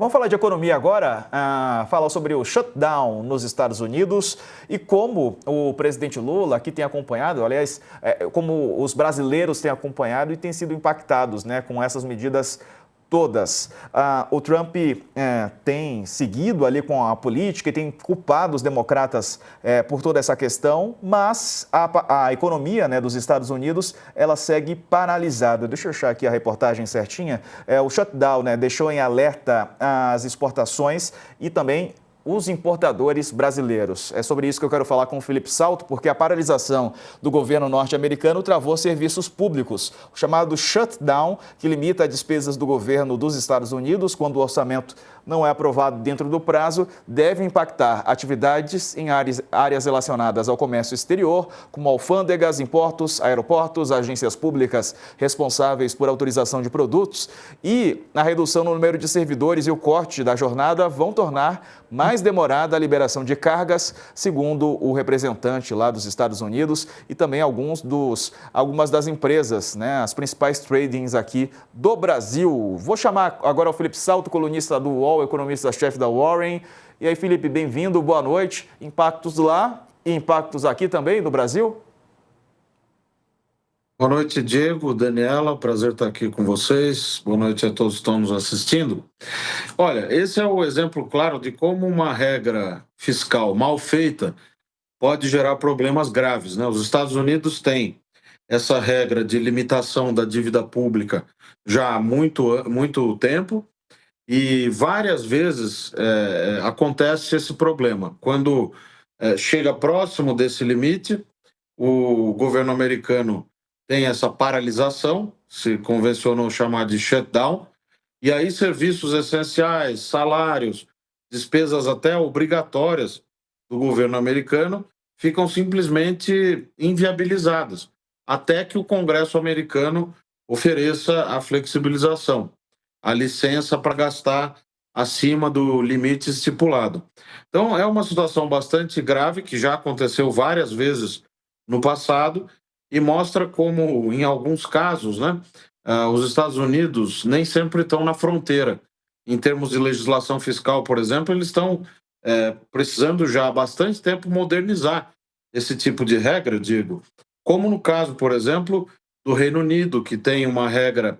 Vamos falar de economia agora, falar sobre o shutdown nos Estados Unidos e como o presidente Lula aqui tem acompanhado, aliás, como os brasileiros têm acompanhado e têm sido impactados, né, com essas medidas todas. O Trump tem seguido ali com a política e tem culpado os democratas por toda essa questão, mas a economia, né, dos Estados Unidos, ela segue paralisada. Deixa eu achar aqui a reportagem certinha. O shutdown, né, deixou em alerta as exportações e também os importadores brasileiros. É sobre isso que eu quero falar com o Felipe Salto, porque a paralisação do governo norte-americano travou serviços públicos. O chamado shutdown, que limita as despesas do governo dos Estados Unidos quando o orçamento não é aprovado dentro do prazo, deve impactar atividades em áreas relacionadas ao comércio exterior, como alfândegas, importos, aeroportos, agências públicas responsáveis por autorização de produtos, e a redução no número de servidores e o corte da jornada vão tornar mais demorada a liberação de cargas, segundo o representante lá dos Estados Unidos e também algumas das empresas, né, as principais tradings aqui do Brasil. Vou chamar agora o Felipe Salto, colunista do UOL, economista-chefe da Warren. E aí, Felipe, bem-vindo, boa noite. Impactos lá e impactos aqui também no Brasil? Boa noite, Diego, Daniela, prazer estar aqui com vocês. Boa noite a todos que estão nos assistindo. Olha, esse é o exemplo claro de como uma regra fiscal mal feita pode gerar problemas graves, né? Os Estados Unidos têm essa regra de limitação da dívida pública já há muito tempo e várias vezes acontece esse problema. Quando chega próximo desse limite, o governo americano tem essa paralisação, se convencionou chamar de shutdown, e aí serviços essenciais, salários, despesas até obrigatórias do governo americano ficam simplesmente inviabilizadas, até que o Congresso americano ofereça a flexibilização, a licença para gastar acima do limite estipulado. Então, é uma situação bastante grave, que já aconteceu várias vezes no passado, e mostra como, em alguns casos, né, os Estados Unidos nem sempre estão na fronteira. Em termos de legislação fiscal, por exemplo, eles estão precisando já há bastante tempo modernizar esse tipo de regra, digo. Como no caso, por exemplo, do Reino Unido, que tem uma regra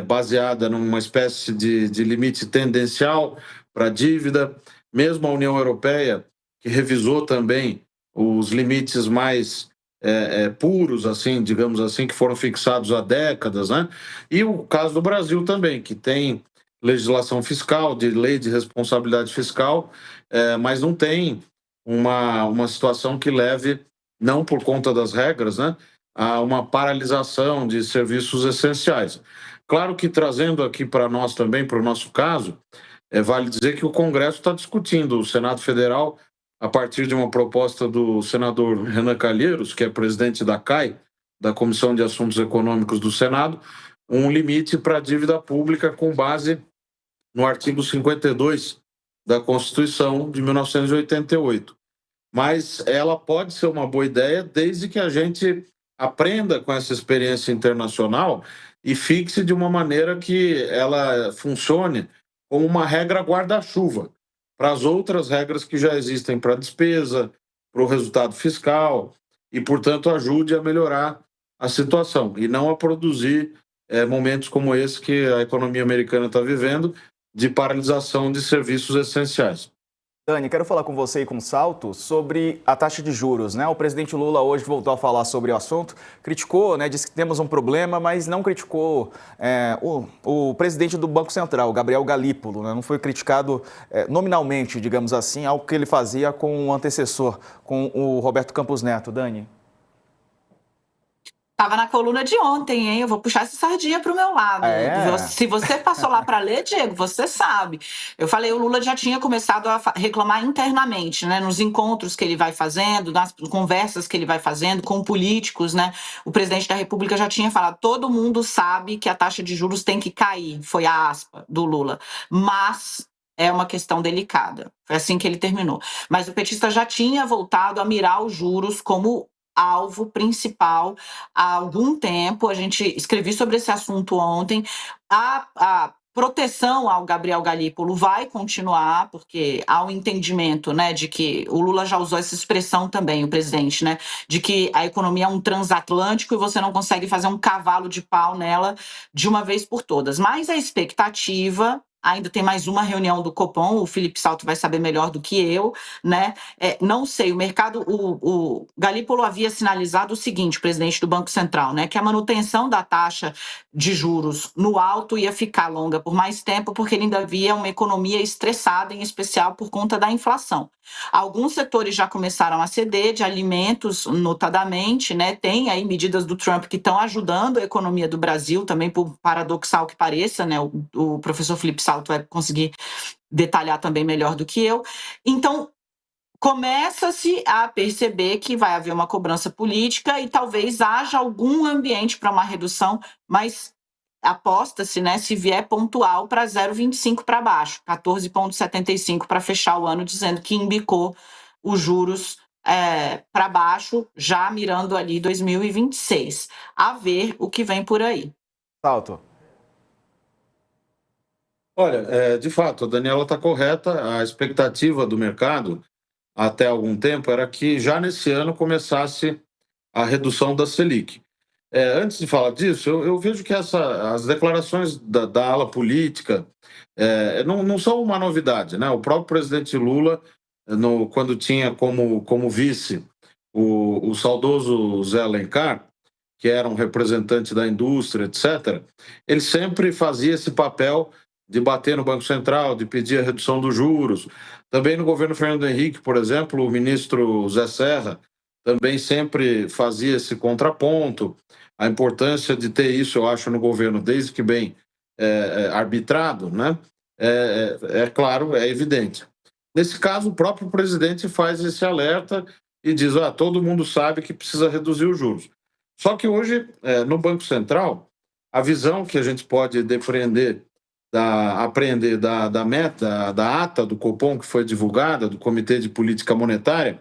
baseada numa espécie de limite tendencial para a dívida, mesmo a União Europeia, que revisou também os limites mais puros, assim, digamos assim, que foram fixados há décadas, né? E o caso do Brasil também, que tem legislação fiscal, de lei de responsabilidade fiscal, mas não tem uma situação que leve, não por conta das regras, né, a uma paralisação de serviços essenciais. Claro que, trazendo aqui para nós também, para o nosso caso, vale dizer que o Congresso está discutindo, o Senado Federal, a partir de uma proposta do senador Renan Calheiros, que é presidente da CAI, da Comissão de Assuntos Econômicos do Senado, um limite para a dívida pública com base no artigo 52 da Constituição de 1988. Mas ela pode ser uma boa ideia desde que a gente aprenda com essa experiência internacional e fixe de uma maneira que ela funcione como uma regra guarda-chuva para as outras regras que já existem para a despesa, para o resultado fiscal e, portanto, ajude a melhorar a situação e não a produzir momentos como esse que a economia americana está vivendo, de paralisação de serviços essenciais. Dani, quero falar com você e com o Salto sobre a taxa de juros, né? O presidente Lula hoje voltou a falar sobre o assunto, criticou, né? Disse que temos um problema, mas não criticou o presidente do Banco Central, Gabriel Galípolo, né? Não foi criticado nominalmente, digamos assim, algo que ele fazia com o antecessor, com o Roberto Campos Neto. Dani? Tava na coluna de ontem, hein? Eu vou puxar essa sardinha pro meu lado. Se você passou lá para ler, Diego, você sabe. Eu falei, o Lula já tinha começado a reclamar internamente, né? Nos encontros que ele vai fazendo, nas conversas que ele vai fazendo com políticos, né? O presidente da República já tinha falado, todo mundo sabe que a taxa de juros tem que cair, foi a aspa do Lula. Mas é uma questão delicada. Foi assim que ele terminou. Mas o petista já tinha voltado a mirar os juros como alvo principal há algum tempo. A gente escrevi sobre esse assunto ontem. A proteção ao Gabriel Galípolo vai continuar, porque há um entendimento, né, de que o Lula já usou essa expressão também, o presidente, né, de que a economia é um transatlântico e você não consegue fazer um cavalo de pau nela de uma vez por todas. Mas a expectativa, ainda tem mais uma reunião do Copom, o Felipe Salto vai saber melhor do que eu, né? Não sei, o mercado, o Galípolo havia sinalizado o seguinte, presidente do Banco Central, né? Que a manutenção da taxa de juros no alto ia ficar longa por mais tempo, porque ele ainda via uma economia estressada, em especial por conta da inflação. Alguns setores já começaram a ceder, de alimentos, notadamente, né? Tem aí medidas do Trump que estão ajudando a economia do Brasil, também por paradoxal que pareça, né? O professor Felipe Salto vai conseguir detalhar também melhor do que eu. Então, começa-se a perceber que vai haver uma cobrança política e talvez haja algum ambiente para uma redução, mas aposta-se, né, se vier pontual para 0,25 para baixo, 14,75 para fechar o ano, dizendo que embicou os juros para baixo, já mirando ali 2026. A ver o que vem por aí. Salto. Olha, de fato, a Daniela está correta. A expectativa do mercado até algum tempo era que já nesse ano começasse a redução da Selic. Antes de falar disso, eu vejo que as declarações da ala política não são uma novidade, né? O próprio presidente Lula, quando tinha como vice o saudoso Zé Alencar, que era um representante da indústria, etc., ele sempre fazia esse papel de bater no Banco Central, de pedir a redução dos juros. Também no governo Fernando Henrique, por exemplo, o ministro Zé Serra também sempre fazia esse contraponto. A importância de ter isso, eu acho, no governo, desde que bem arbitrado, né? Claro, é evidente. Nesse caso, o próprio presidente faz esse alerta e diz: todo mundo sabe que precisa reduzir os juros. Só que hoje, no Banco Central, a visão que a gente pode apreender da meta, da ata do Copom, que foi divulgada, do Comitê de Política Monetária,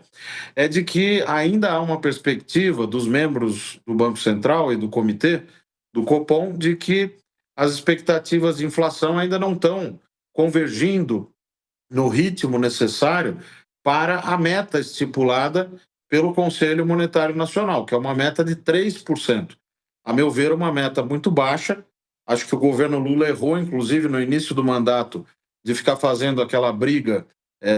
é de que ainda há uma perspectiva dos membros do Banco Central e do Comitê do Copom de que as expectativas de inflação ainda não estão convergindo no ritmo necessário para a meta estipulada pelo Conselho Monetário Nacional, que é uma meta de 3%. A meu ver, uma meta muito baixa. Acho que o governo Lula errou, inclusive, no início do mandato, de ficar fazendo aquela briga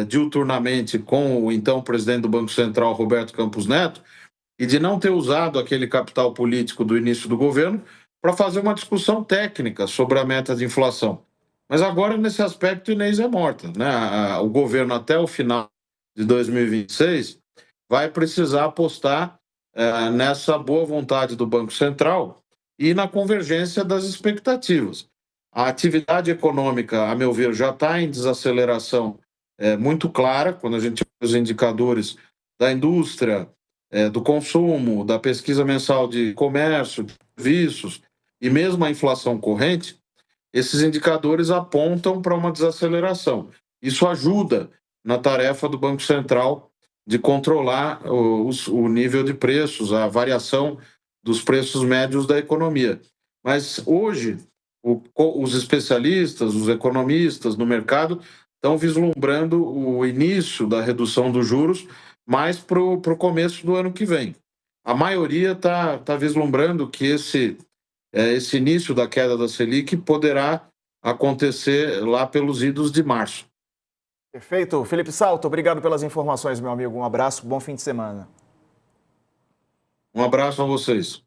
diuturnamente com o então presidente do Banco Central, Roberto Campos Neto, e de não ter usado aquele capital político do início do governo para fazer uma discussão técnica sobre a meta de inflação. Mas agora, nesse aspecto, Inês é morta, né? O governo, até o final de 2026, vai precisar apostar nessa boa vontade do Banco Central e na convergência das expectativas. A atividade econômica, a meu ver, já está em desaceleração muito clara, quando a gente vê os indicadores da indústria, do consumo, da pesquisa mensal de comércio, de serviços e mesmo a inflação corrente. Esses indicadores apontam para uma desaceleração. Isso ajuda na tarefa do Banco Central de controlar o nível de preços, a variação dos preços médios da economia. Mas hoje, os especialistas, os economistas no mercado estão vislumbrando o início da redução dos juros mais para o começo do ano que vem. A maioria está vislumbrando que esse início da queda da Selic poderá acontecer lá pelos idos de março. Perfeito. Felipe Salto, obrigado pelas informações, meu amigo. Um abraço, bom fim de semana. Um abraço a vocês.